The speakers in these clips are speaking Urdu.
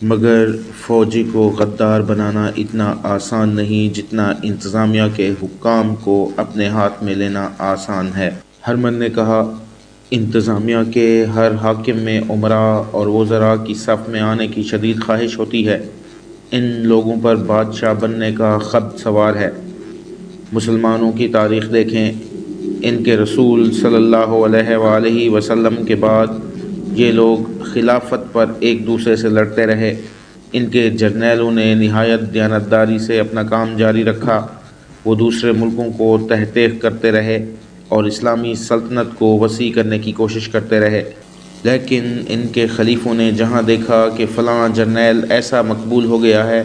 مگر فوجی کو غدار بنانا اتنا آسان نہیں جتنا انتظامیہ کے حکام کو اپنے ہاتھ میں لینا آسان ہے۔ ہرمن نے کہا، انتظامیہ کے ہر حاکم میں امراء اور وزراء کی صف میں آنے کی شدید خواہش ہوتی ہے۔ ان لوگوں پر بادشاہ بننے کا خبط سوار ہے۔ مسلمانوں کی تاریخ دیکھیں، ان کے رسول صلی اللہ علیہ وآلہ وسلم کے بعد یہ لوگ خلافت پر ایک دوسرے سے لڑتے رہے۔ ان کے جرنیلوں نے نہایت دیانتداری سے اپنا کام جاری رکھا۔ وہ دوسرے ملکوں کو تحقیق کرتے رہے اور اسلامی سلطنت کو وسیع کرنے کی کوشش کرتے رہے، لیکن ان کے خلیفوں نے جہاں دیکھا کہ فلاں جرنیل ایسا مقبول ہو گیا ہے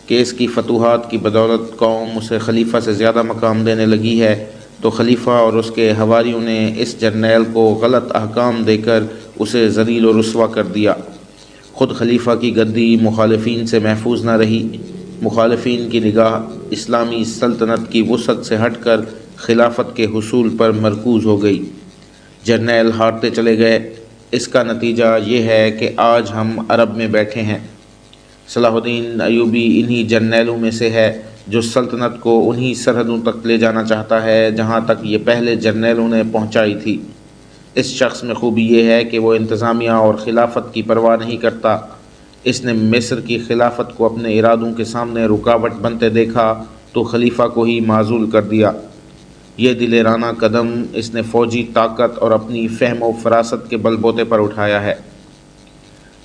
کہ اس کی فتوحات کی بدولت قوم اسے خلیفہ سے زیادہ مقام دینے لگی ہے، تو خلیفہ اور اس کے حواریوں نے اس جرنیل کو غلط احکام دے کر اسے ذلیل و رسوا کر دیا۔ خود خلیفہ کی گدی مخالفین سے محفوظ نہ رہی۔ مخالفین کی نگاہ اسلامی سلطنت کی وسعت سے ہٹ کر خلافت کے حصول پر مرکوز ہو گئی۔ جرنیل ہارتے چلے گئے۔ اس کا نتیجہ یہ ہے کہ آج ہم عرب میں بیٹھے ہیں۔ صلاح الدین ایوبی انہی جرنیلوں میں سے ہے جو سلطنت کو انہی سرحدوں تک لے جانا چاہتا ہے جہاں تک یہ پہلے جرنیلوں نے پہنچائی تھی۔ اس شخص میں خوبی یہ ہے کہ وہ انتظامیہ اور خلافت کی پرواہ نہیں کرتا۔ اس نے مصر کی خلافت کو اپنے ارادوں کے سامنے رکاوٹ بنتے دیکھا تو خلیفہ کو ہی معزول کر دیا۔ یہ دلیرانہ قدم اس نے فوجی طاقت اور اپنی فہم و فراست کے بل بوتے پر اٹھایا ہے۔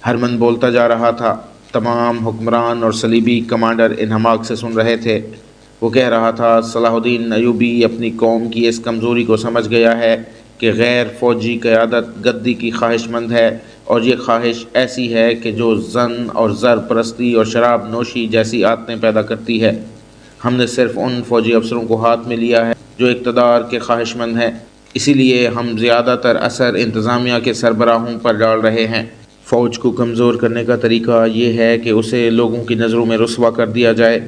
ہرمن بولتا جا رہا تھا۔ تمام حکمران اور صلیبی کمانڈر انہماک سے سن رہے تھے۔ وہ کہہ رہا تھا، صلاح الدین ایوبی اپنی قوم کی اس کمزوری کو سمجھ گیا ہے کہ غیر فوجی قیادت گدی کی خواہش مند ہے، اور یہ خواہش ایسی ہے کہ جو زن اور زر پرستی اور شراب نوشی جیسی عادتیں پیدا کرتی ہے۔ ہم نے صرف ان فوجی افسروں کو ہاتھ میں لیا ہے جو اقتدار کے خواہش مند ہیں، اسی لیے ہم زیادہ تر اثر انتظامیہ کے سربراہوں پر ڈال رہے ہیں۔ فوج کو کمزور کرنے کا طریقہ یہ ہے کہ اسے لوگوں کی نظروں میں رسوا کر دیا جائے۔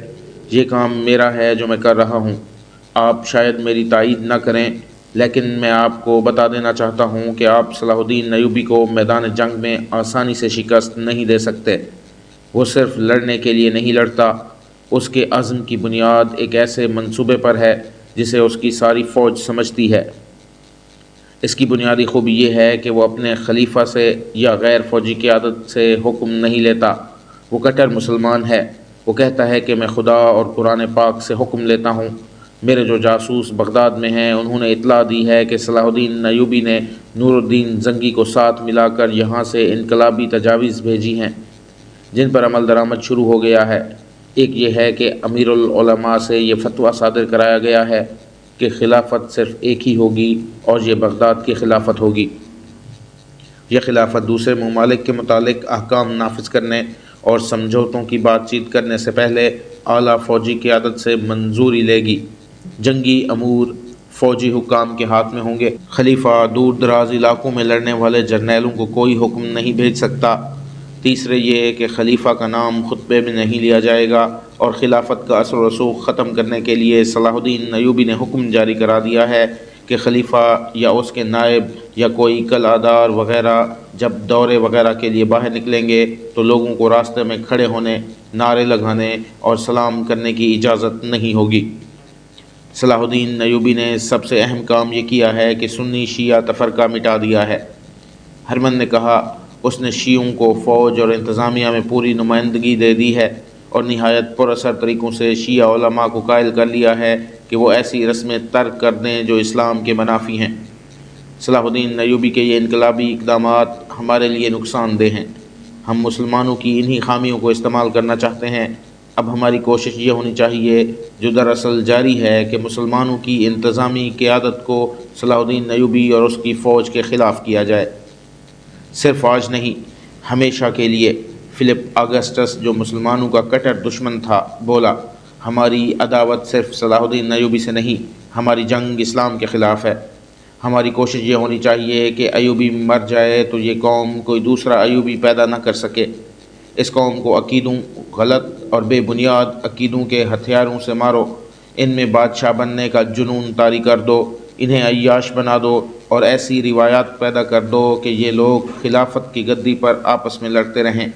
یہ کام میرا ہے جو میں کر رہا ہوں۔ آپ شاید میری تائید نہ کریں، لیکن میں آپ کو بتا دینا چاہتا ہوں کہ آپ صلاح الدین ایوبی کو میدان جنگ میں آسانی سے شکست نہیں دے سکتے۔ وہ صرف لڑنے کے لیے نہیں لڑتا، اس کے عزم کی بنیاد ایک ایسے منصوبے پر ہے جسے اس کی ساری فوج سمجھتی ہے۔ اس کی بنیادی خوبی یہ ہے کہ وہ اپنے خلیفہ سے یا غیر فوجی قیادت سے حکم نہیں لیتا۔ وہ کٹر مسلمان ہے۔ وہ کہتا ہے کہ میں خدا اور قرآن پاک سے حکم لیتا ہوں۔ میرے جو جاسوس بغداد میں ہیں انہوں نے اطلاع دی ہے کہ صلاح الدین ایوبی نے نور الدین زنگی کو ساتھ ملا کر یہاں سے انقلابی تجاویز بھیجی ہیں جن پر عمل درآمد شروع ہو گیا ہے۔ ایک یہ ہے کہ امیر العلماء سے یہ فتویٰ صادر کرایا گیا ہے کہ خلافت صرف ایک ہی ہوگی اور یہ بغداد کی خلافت ہوگی۔ یہ خلافت دوسرے ممالک کے متعلق احکام نافذ کرنے اور سمجھوتوں کی بات چیت کرنے سے پہلے اعلیٰ فوجی قیادت سے منظوری لے گی۔ جنگی امور فوجی حکام کے ہاتھ میں ہوں گے۔ خلیفہ دور دراز علاقوں میں لڑنے والے جرنیلوں کو کوئی حکم نہیں بھیج سکتا۔ تیسرے یہ کہ خلیفہ کا نام خطبے میں نہیں لیا جائے گا، اور خلافت کا اثر و رسوخ ختم کرنے کے لیے صلاح الدین ایوبی نے حکم جاری کرا دیا ہے کہ خلیفہ یا اس کے نائب یا کوئی کلادار وغیرہ جب دورے وغیرہ کے لیے باہر نکلیں گے تو لوگوں کو راستے میں کھڑے ہونے، نعرے لگانے اور سلام کرنے کی اجازت نہیں ہوگی۔ صلاح الدین ایوبی نے سب سے اہم کام یہ کیا ہے کہ سنی شیعہ تفرقہ مٹا دیا ہے۔ ہرمن نے کہا، اس نے شیعوں کو فوج اور انتظامیہ میں پوری نمائندگی دے دی ہے اور نہایت پر اثر طریقوں سے شیعہ علماء کو قائل کر لیا ہے کہ وہ ایسی رسمیں ترک کر دیں جو اسلام کے منافی ہیں۔ صلاح الدین ایوبی کے یہ انقلابی اقدامات ہمارے لیے نقصان دہ ہیں۔ ہم مسلمانوں کی انہی خامیوں کو استعمال کرنا چاہتے ہیں۔ اب ہماری کوشش یہ ہونی چاہیے، جو دراصل جاری ہے، کہ مسلمانوں کی انتظامی قیادت کو صلاح الدین ایوبی اور اس کی فوج کے خلاف کیا جائے۔ صرف آج نہیں، ہمیشہ کے لیے۔ فلپ آگسٹس جو مسلمانوں کا کٹر دشمن تھا بولا، ہماری عداوت صرف صلاح الدین ایوبی سے نہیں، ہماری جنگ اسلام کے خلاف ہے۔ ہماری کوشش یہ ہونی چاہیے کہ ایوبی مر جائے تو یہ قوم کوئی دوسرا ایوبی پیدا نہ کر سکے۔ اس قوم کو عقیدوں، غلط اور بے بنیاد عقیدوں کے ہتھیاروں سے مارو، ان میں بادشاہ بننے کا جنون طاری کر دو، انہیں عیاش بنا دو اور ایسی روایات پیدا کر دو کہ یہ لوگ خلافت کی گدی پر آپس میں لڑتے رہیں۔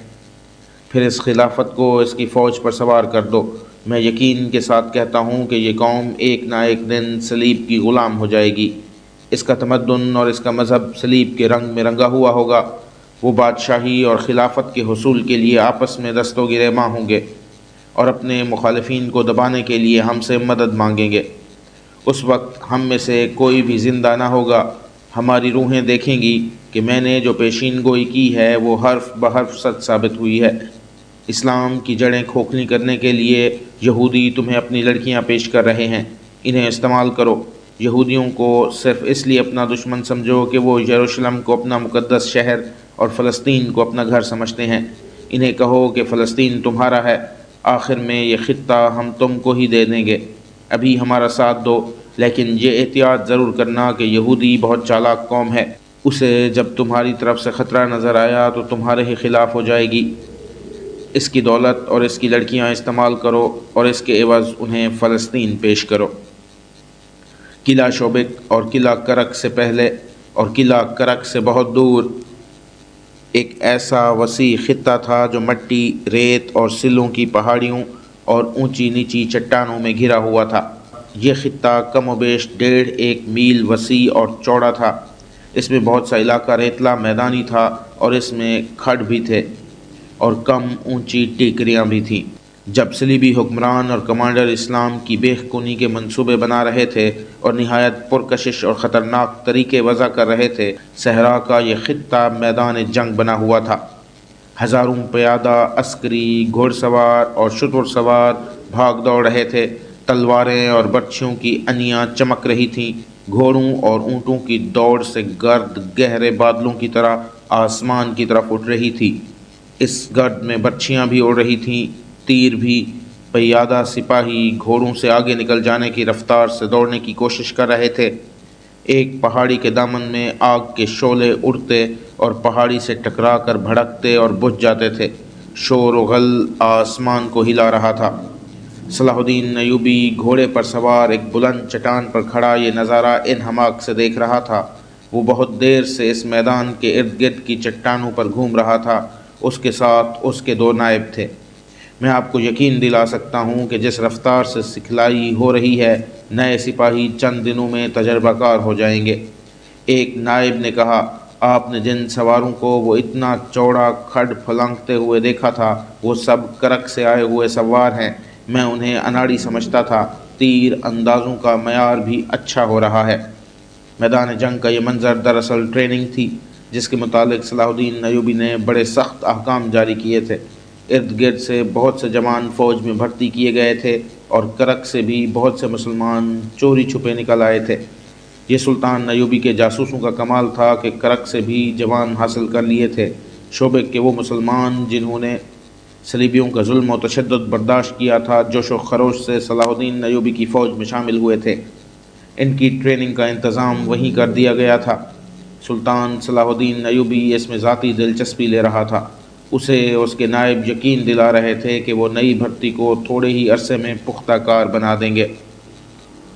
پھر اس خلافت کو اس کی فوج پر سوار کر دو۔ میں یقین کے ساتھ کہتا ہوں کہ یہ قوم ایک نہ ایک دن صلیب کی غلام ہو جائے گی۔ اس کا تمدن اور اس کا مذہب صلیب کے رنگ میں رنگا ہوا ہوگا۔ وہ بادشاہی اور خلافت کے حصول کے لیے آپس میں دست و گریباں ہوں گے اور اپنے مخالفین کو دبانے کے لیے ہم سے مدد مانگیں گے۔ اس وقت ہم میں سے کوئی بھی زندہ نہ ہوگا۔ ہماری روحیں دیکھیں گی کہ میں نے جو پیشین گوئی کی ہے وہ حرف بحرف سچ ثابت ہوئی ہے۔ اسلام کی جڑیں کھوکھلی کرنے کے لیے یہودی تمہیں اپنی لڑکیاں پیش کر رہے ہیں، انہیں استعمال کرو۔ یہودیوں کو صرف اس لیے اپنا دشمن سمجھو کہ وہ یروشلم کو اپنا مقدس شہر اور فلسطین کو اپنا گھر سمجھتے ہیں۔ انہیں کہو کہ فلسطین تمہارا ہے، آخر میں یہ خطہ ہم تم کو ہی دے دیں گے، ابھی ہمارا ساتھ دو۔ لیکن یہ احتیاط ضرور کرنا کہ یہودی بہت چالاک قوم ہے، اسے جب تمہاری طرف سے خطرہ نظر آیا تو تمہارے ہی خلاف ہو جائے گی۔ اس کی دولت اور اس کی لڑکیاں استعمال کرو اور اس کے عوض انہیں فلسطین پیش کرو۔ قلعہ شوبک اور قلعہ کرک سے پہلے اور قلعہ کرک سے بہت دور ایک ایسا وسیع خطہ تھا جو مٹی، ریت اور سلوں کی پہاڑیوں اور اونچی نیچی چٹانوں میں گھرا ہوا تھا۔ یہ خطہ کم و بیش 1.5 میل وسیع اور چوڑا تھا۔ اس میں بہت سا علاقہ ریتلا میدانی تھا اور اس میں کھڈ بھی تھے اور کم اونچی ٹیکریاں بھی تھیں۔ جب صلیبی حکمران اور کمانڈر اسلام کی بے خونی کے منصوبے بنا رہے تھے اور نہایت پرکشش اور خطرناک طریقے وضع کر رہے تھے، صحرا کا یہ خطہ میدان جنگ بنا ہوا تھا۔ ہزاروں پیادہ، عسکری، گھوڑ سوار اور شتر سوار بھاگ دوڑ رہے تھے۔ تلواریں اور برچھیوں کی انیاں چمک رہی تھیں۔ گھوڑوں اور اونٹوں کی دوڑ سے گرد گہرے بادلوں کی طرح آسمان کی طرف اٹھ رہی تھی۔ اس گرد میں برچھیاں بھی اڑ رہی تھیں، تیر بھی۔ پیادہ سپاہی گھوڑوں سے آگے نکل جانے کی رفتار سے دوڑنے کی کوشش کر رہے تھے۔ ایک پہاڑی کے دامن میں آگ کے شعلے اڑتے اور پہاڑی سے ٹکرا کر بھڑکتے اور بجھ جاتے تھے۔ شور و غل آسمان کو ہلا رہا تھا۔ صلاح الدین ایوبی گھوڑے پر سوار ایک بلند چٹان پر کھڑا یہ نظارہ انہماک سے دیکھ رہا تھا۔ وہ بہت دیر سے اس میدان کے ارد گرد کی چٹانوں پر گھوم رہا تھا۔ اس کے ساتھ اس کے 2 نائب تھے۔ میں آپ کو یقین دلا سکتا ہوں کہ جس رفتار سے سکھلائی ہو رہی ہے، نئے سپاہی چند دنوں میں تجربہ کار ہو جائیں گے۔ ایک نائب نے کہا، آپ نے جن سواروں کو وہ اتنا چوڑا کھڈ پھلانگتے ہوئے دیکھا تھا، وہ سب کرک سے آئے ہوئے سوار ہیں۔ میں انہیں اناڑی سمجھتا تھا۔ تیر اندازوں کا معیار بھی اچھا ہو رہا ہے۔ میدان جنگ کا یہ منظر دراصل ٹریننگ تھی جس کے متعلق صلاح الدین ایوبی نے بڑے سخت احکام جاری کیے تھے۔ ارد گرد سے بہت سے جوان فوج میں بھرتی کیے گئے تھے اور کرک سے بھی بہت سے مسلمان چوری چھپے نکل آئے تھے۔ یہ سلطان ایوبی کے جاسوسوں کا کمال تھا کہ کرک سے بھی جوان حاصل کر لیے تھے۔ شوبک کے وہ مسلمان جنہوں نے صلیبیوں کا ظلم و تشدد برداشت کیا تھا، جوش و خروش سے صلاح الدین ایوبی کی فوج میں شامل ہوئے تھے۔ ان کی ٹریننگ کا انتظام وہیں کر دیا گیا تھا۔ سلطان صلاح الدین ایوبی اس میں ذاتی دلچسپی لے رہا تھا۔ اسے اس کے نائب یقین دلا رہے تھے کہ وہ نئی بھرتی کو تھوڑے ہی عرصے میں پختہ کار بنا دیں گے۔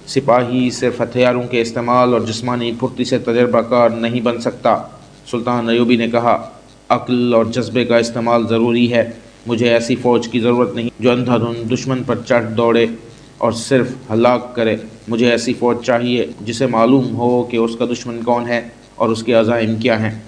سپاہی صرف ہتھیاروں کے استعمال اور جسمانی پھرتی سے تجربہ کار نہیں بن سکتا۔ سلطان ایوبی نے کہا، عقل اور جذبے کا استعمال ضروری ہے۔ مجھے ایسی فوج کی ضرورت نہیں جو اندھا دھند دشمن پر چڑھ دوڑے اور صرف ہلاک کرے۔ مجھے ایسی فوج چاہیے جسے معلوم ہو کہ اس کا دشمن کون ہے اور اس کے عزائم کیا ہیں۔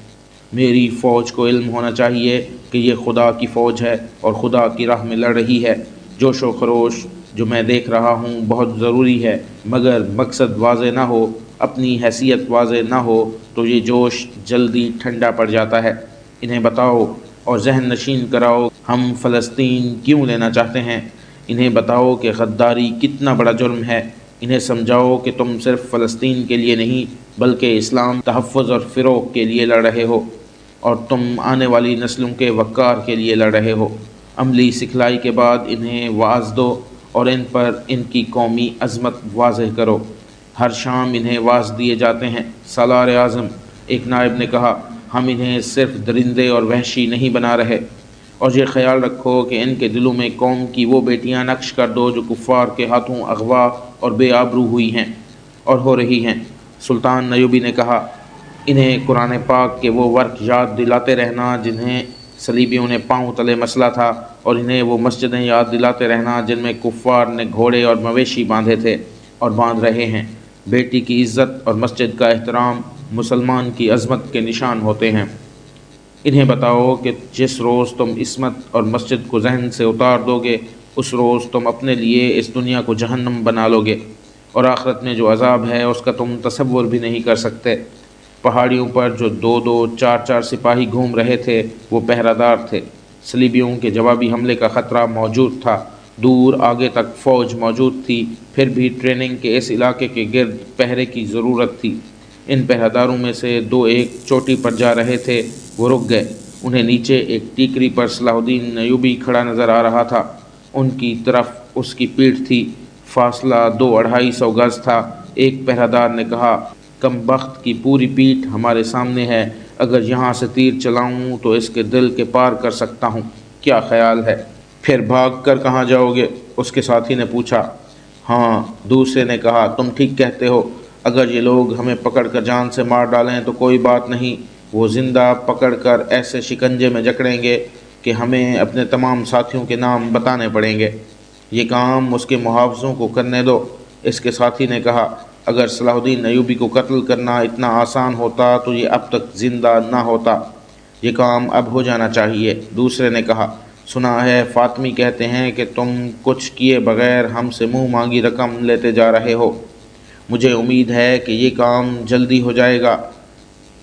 میری فوج کو علم ہونا چاہیے کہ یہ خدا کی فوج ہے اور خدا کی راہ میں لڑ رہی ہے۔ جوش و خروش جو میں دیکھ رہا ہوں بہت ضروری ہے، مگر مقصد واضح نہ ہو، اپنی حیثیت واضح نہ ہو تو یہ جوش جلدی ٹھنڈا پڑ جاتا ہے۔ انہیں بتاؤ اور ذہن نشین کراؤ ہم فلسطین کیوں لینا چاہتے ہیں۔ انہیں بتاؤ کہ غداری کتنا بڑا جرم ہے۔ انہیں سمجھاؤ کہ تم صرف فلسطین کے لیے نہیں بلکہ اسلام تحفظ اور فروغ کے لیے لڑ رہے ہو، اور تم آنے والی نسلوں کے وقار کے لیے لڑ رہے ہو۔ عملی سکھلائی کے بعد انہیں وعظ دو اور ان پر ان کی قومی عظمت واضح کرو۔ ہر شام انہیں وعظ دیے جاتے ہیں۔ سالار اعظم، ایک نائب نے کہا، ہم انہیں صرف درندے اور وحشی نہیں بنا رہے، اور یہ خیال رکھو کہ ان کے دلوں میں قوم کی وہ بیٹیاں نقش کر دو جو کفار کے ہاتھوں اغوا اور بے آبرو ہوئی ہیں اور ہو رہی ہیں۔ سلطان ایوبی نے کہا، انہیں قرآن پاک کے وہ ورق یاد دلاتے رہنا جنہیں صلیبیوں نے پاؤں تلے مسلا تھا اور انہیں وہ مسجدیں یاد دلاتے رہنا جن میں کفار نے گھوڑے اور مویشی باندھے تھے اور باندھ رہے ہیں۔ بیٹی کی عزت اور مسجد کا احترام مسلمان کی عظمت کے نشان ہوتے ہیں۔ انہیں بتاؤ کہ جس روز تم عصمت اور مسجد کو ذہن سے اتار دو گے اس روز تم اپنے لیے اس دنیا کو جہنم بنا لو گے، اور آخرت میں جو عذاب ہے اس کا تم تصور بھی نہیں کر سکتے۔ پہاڑیوں پر جو 2-2 4-4 سپاہی گھوم رہے تھے وہ پہرہ دار تھے۔ صلیبیوں کے جوابی حملے کا خطرہ موجود تھا، دور آگے تک فوج موجود تھی، پھر بھی ٹریننگ کے اس علاقے کے گرد پہرے کی ضرورت تھی۔ ان پہرہ داروں میں سے 2 ایک چوٹی پر جا رہے تھے، وہ رک گئے۔ انہیں نیچے ایک ٹیکری پر صلاح الدین ایوبی کھڑا نظر آ رہا تھا، ان کی طرف اس کی پیٹھ تھی، فاصلہ 200-250 گز تھا۔ ایک پہرہ دار نے کہا، کم بخت کی پوری پیٹھ ہمارے سامنے ہے، اگر یہاں سے تیر چلاؤں تو اس کے دل کے پار کر سکتا ہوں، کیا خیال ہے؟ پھر بھاگ کر کہاں جاؤ گے؟ اس کے ساتھی نے پوچھا۔ ہاں، دوسرے نے کہا، تم ٹھیک کہتے ہو، اگر یہ لوگ ہمیں پکڑ کر جان سے مار ڈالیں تو کوئی بات نہیں، وہ زندہ پکڑ کر ایسے شکنجے میں جکڑیں گے کہ ہمیں اپنے تمام ساتھیوں کے نام بتانے پڑیں گے۔ یہ کام اس کے محافظوں کو کرنے دو۔ اس کے ساتھی نے کہا، اگر صلاح الدین ایوبی کو قتل کرنا اتنا آسان ہوتا تو یہ اب تک زندہ نہ ہوتا، یہ کام اب ہو جانا چاہیے۔ دوسرے نے کہا، سنا ہے فاطمی کہتے ہیں کہ تم کچھ کیے بغیر ہم سے منہ مانگی رقم لیتے جا رہے ہو، مجھے امید ہے کہ یہ کام جلدی ہو جائے گا۔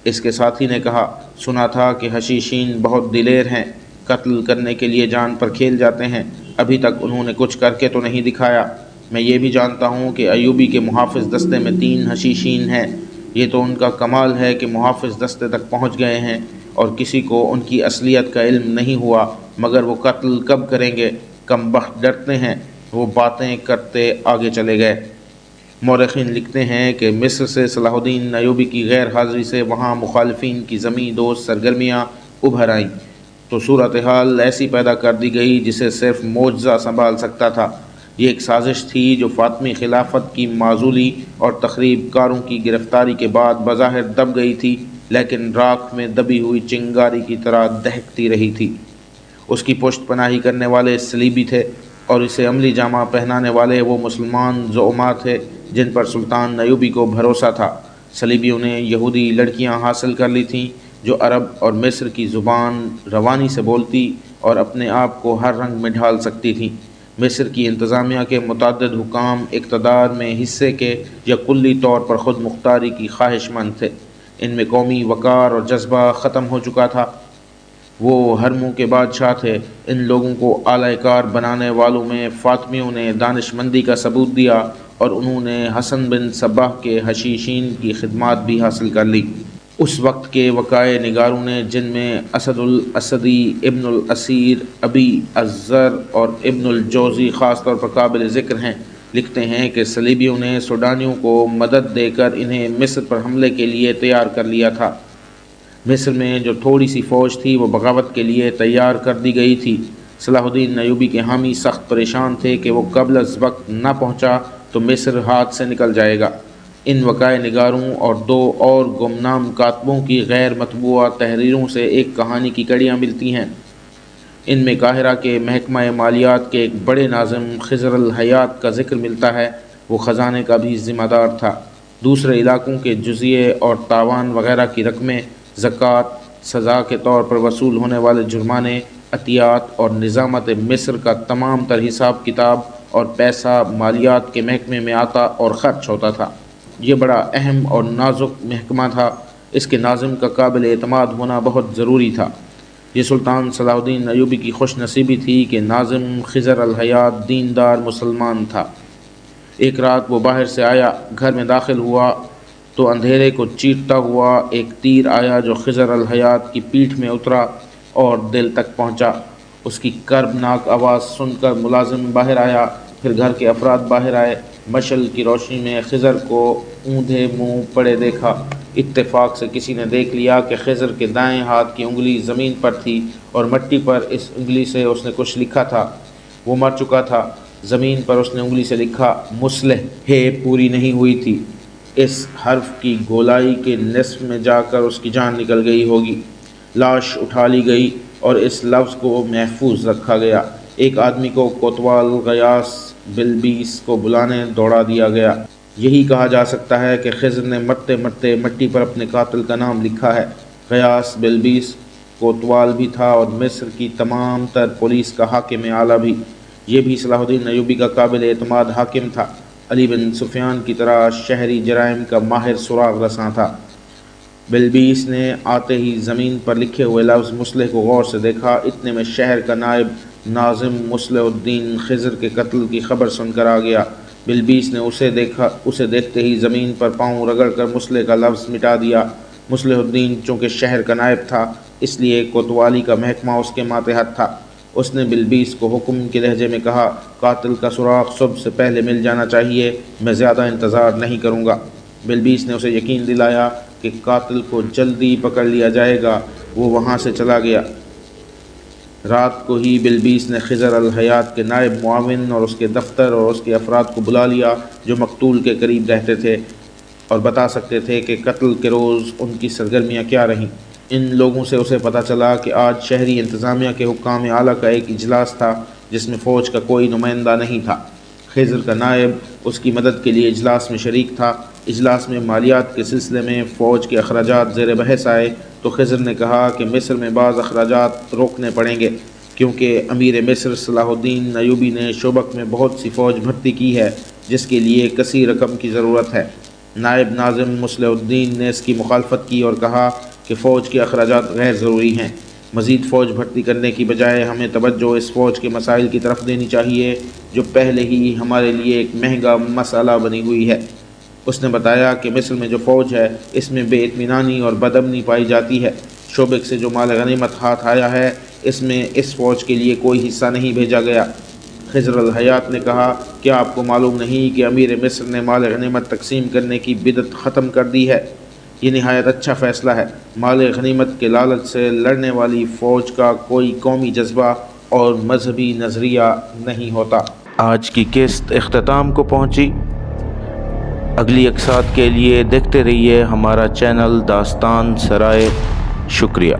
اس کے ساتھی نے کہا، سنا تھا کہ حشیشین بہت دلیر ہیں، قتل کرنے کے لیے جان پر کھیل جاتے ہیں، ابھی تک انہوں نے کچھ کر کے تو نہیں دکھایا۔ میں یہ بھی جانتا ہوں کہ ایوبی کے محافظ دستے میں 3 حشیشین ہیں، یہ تو ان کا کمال ہے کہ محافظ دستے تک پہنچ گئے ہیں اور کسی کو ان کی اصلیت کا علم نہیں ہوا، مگر وہ قتل کب کریں گے؟ کم بخت ڈرتے ہیں۔ وہ باتیں کرتے آگے چلے گئے۔ مورخین لکھتے ہیں کہ مصر سے صلاح الدین ایوبی کی غیر حاضری سے وہاں مخالفین کی زمیں دوست سرگرمیاں ابھر آئیں تو صورتحال ایسی پیدا کر دی گئی جسے صرف معجزہ سنبھال سکتا تھا۔ یہ ایک سازش تھی جو فاطمی خلافت کی معزولی اور تخریب کاروں کی گرفتاری کے بعد بظاہر دب گئی تھی، لیکن راکھ میں دبی ہوئی چنگاری کی طرح دہکتی رہی تھی۔ اس کی پشت پناہی کرنے والے صلیبی تھے اور اسے عملی جامہ پہنانے والے وہ مسلمان زعماء تھے جن پر سلطان ایوبی کو بھروسہ تھا۔ صلیبیوں نے یہودی لڑکیاں حاصل کر لی تھیں جو عرب اور مصر کی زبان روانی سے بولتی اور اپنے آپ کو ہر رنگ میں ڈھال سکتی تھیں۔ مصر کی انتظامیہ کے متعدد حکام اقتدار میں حصے کے یا کلی طور پر خود مختاری کی خواہش مند تھے۔ ان میں قومی وقار اور جذبہ ختم ہو چکا تھا۔ وہ ہر منہ کے بادشاہ تھے۔ ان لوگوں کو اعلی کار بنانے والوں میں فاطمیوں نے دانش مندی کا ثبوت دیا اور انہوں نے حسن بن صباح کے حشیشین کی خدمات بھی حاصل کر لی۔ اس وقت کے وقائع نگاروں نے، جن میں اسد الاسدی، ابن الاسیر، ابی الزر اور ابن الجوزی خاص طور پر قابل ذکر ہیں، لکھتے ہیں کہ صلیبیوں نے سوڈانیوں کو مدد دے کر انہیں مصر پر حملے کے لیے تیار کر لیا تھا۔ مصر میں جو تھوڑی سی فوج تھی وہ بغاوت کے لیے تیار کر دی گئی تھی۔ صلاح الدین ایوبی کے حامی سخت پریشان تھے کہ وہ قبل از وقت نہ پہنچا تو مصر ہاتھ سے نکل جائے گا۔ ان وقائع نگاروں اور 2 اور گمنام کاتبوں کی غیر مطبوعہ تحریروں سے ایک کہانی کی کڑیاں ملتی ہیں۔ ان میں قاہرہ کے محکمہ مالیات کے ایک بڑے ناظم خضر الحیات کا ذکر ملتا ہے، وہ خزانے کا بھی ذمہ دار تھا۔ دوسرے علاقوں کے جزیے اور تاوان وغیرہ کی رقمیں، زکوٰۃ، سزا کے طور پر وصول ہونے والے جرمانے، عطیات اور نظامت مصر کا تمام تر حساب کتاب اور پیسہ مالیات کے محکمے میں آتا اور خرچ ہوتا تھا۔ یہ بڑا اہم اور نازک محکمہ تھا، اس کے ناظم کا قابل اعتماد ہونا بہت ضروری تھا۔ یہ سلطان صلاح الدین ایوبی کی خوش نصیبی تھی کہ ناظم خضر الحیات دیندار مسلمان تھا۔ ایک رات وہ باہر سے آیا، گھر میں داخل ہوا تو اندھیرے کو چیرتا ہوا ایک تیر آیا جو خضر الحیات کی پیٹھ میں اترا اور دل تک پہنچا۔ اس کی کربناک آواز سن کر ملازم باہر آیا، پھر گھر کے افراد باہر آئے۔ مشعل کی روشنی میں خضر کو اوندھے منہ پڑے دیکھا۔ اتفاق سے کسی نے دیکھ لیا کہ خضر کے دائیں ہاتھ کی انگلی زمین پر تھی اور مٹی پر اس انگلی سے اس نے کچھ لکھا تھا۔ وہ مر چکا تھا۔ زمین پر اس نے انگلی سے لکھا، مصلح ہے پوری نہیں ہوئی تھی۔ اس حرف کی گولائی کے نصف میں جا کر اس کی جان نکل گئی ہوگی۔ لاش اٹھا لی گئی اور اس لفظ کو محفوظ رکھا گیا۔ ایک آدمی کو کوتوال غیاث بلبیس کو بلانے دوڑا دیا گیا۔ یہی کہا جا سکتا ہے کہ خضر نے مرتے مرتے مٹی پر اپنے قاتل کا نام لکھا ہے۔ غیاث بلبیس کوتوال بھی تھا اور مصر کی تمام تر پولیس کا حاکم اعلیٰ بھی۔ یہ بھی صلاح الدین ایوبی کا قابل اعتماد حاکم تھا۔ علی بن سفیان کی طرح شہری جرائم کا ماہر سراغ رساں تھا۔ بلبیس نے آتے ہی زمین پر لکھے ہوئے لفظ مصلح کو غور سے دیکھا۔ اتنے میں شہر کا نائب ناظم مصلح الدین خضر کے قتل کی خبر سن کر آ گیا۔ بلبیس نے اسے دیکھتے ہی زمین پر پاؤں رگڑ کر مصلح کا لفظ مٹا دیا۔ مصلح الدین چونکہ شہر کا نائب تھا اس لیے کوتوالی کا محکمہ اس کے ماتحت تھا۔ اس نے بلبیس کو حکم کے لہجے میں کہا، قاتل کا سراغ صبح سے پہلے مل جانا چاہیے، میں زیادہ انتظار نہیں کروں گا۔ بلبیس نے اسے یقین دلایا کہ قاتل کو جلدی پکڑ لیا جائے گا۔ وہ وہاں سے چلا گیا۔ رات کو ہی بلبیس نے خضر الحیات کے نائب معاون اور اس کے دفتر اور اس کے افراد کو بلا لیا جو مقتول کے قریب رہتے تھے اور بتا سکتے تھے کہ قتل کے روز ان کی سرگرمیاں کیا رہیں۔ ان لوگوں سے اسے پتہ چلا کہ آج شہری انتظامیہ کے حکام اعلیٰ کا ایک اجلاس تھا جس میں فوج کا کوئی نمائندہ نہیں تھا۔ خضر کا نائب اس کی مدد کے لیے اجلاس میں شریک تھا۔ اجلاس میں مالیات کے سلسلے میں فوج کے اخراجات زیر بحث آئے تو خضر نے کہا کہ مصر میں بعض اخراجات روکنے پڑیں گے کیونکہ امیر مصر صلاح الدین ایوبی نے شوبک میں بہت سی فوج بھرتی کی ہے جس کے لیے کثیر رقم کی ضرورت ہے۔ نائب ناظم مصلح الدین نے اس کی مخالفت کی اور کہا کہ فوج کے اخراجات غیر ضروری ہیں۔ مزید فوج بھرتی کرنے کی بجائے ہمیں توجہ اس فوج کے مسائل کی طرف دینی چاہیے جو پہلے ہی ہمارے لیے ایک مہنگا مسئلہ بنی ہوئی ہے۔ اس نے بتایا کہ مصر میں جو فوج ہے اس میں بے اطمینانی اور بدامنی پائی جاتی ہے۔ شوبک سے جو مال غنیمت ہاتھ آیا ہے اس میں اس فوج کے لیے کوئی حصہ نہیں بھیجا گیا۔ خضر الحیات نے کہا، کیا آپ کو معلوم نہیں کہ امیر مصر نے مال غنیمت تقسیم کرنے کی بدعت ختم کر دی ہے؟ یہ نہایت اچھا فیصلہ ہے۔ مال غنیمت کے لالچ سے لڑنے والی فوج کا کوئی قومی جذبہ اور مذہبی نظریہ نہیں ہوتا۔ آج کی قسط اختتام کو پہنچی۔ اگلی اقساط کے لیے دیکھتے رہیے ہمارا چینل داستان سرائے۔ شکریہ۔